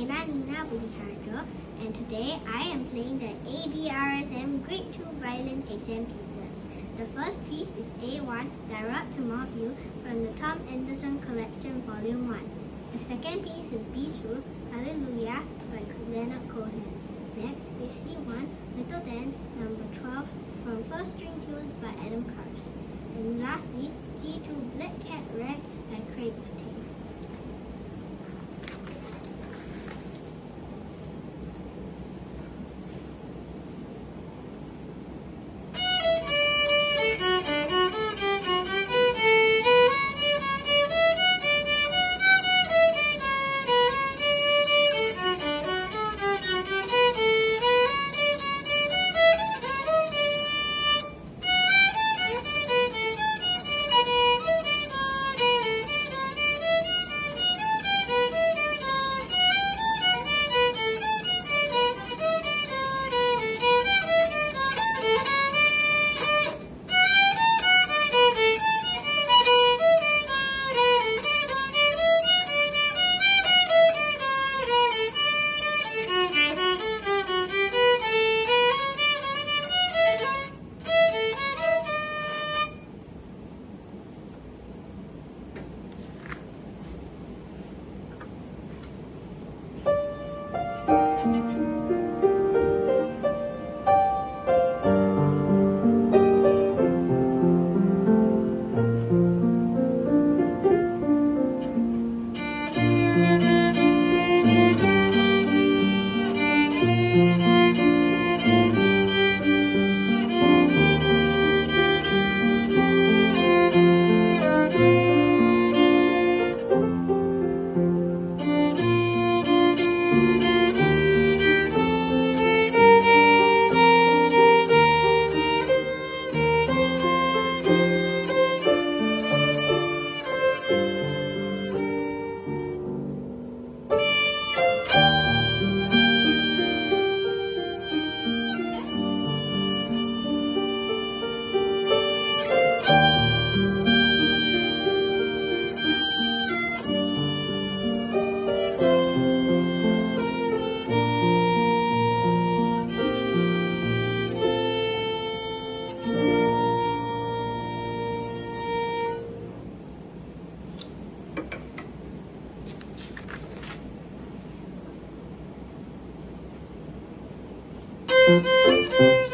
Nena Nina Buliharjo, and today I am playing the ABRSM Grade 2 Violin Exam Pieces. The first piece is A1, Direct to More View from the Tom Anderson Collection Volume 1. The second piece is B2, Hallelujah by Leonard Cohen. Next is C1, Little Dance number 12 from First String Tunes by Adam Karps. And lastly, C2, Black Cat Rag by Craig Matei. Thank you.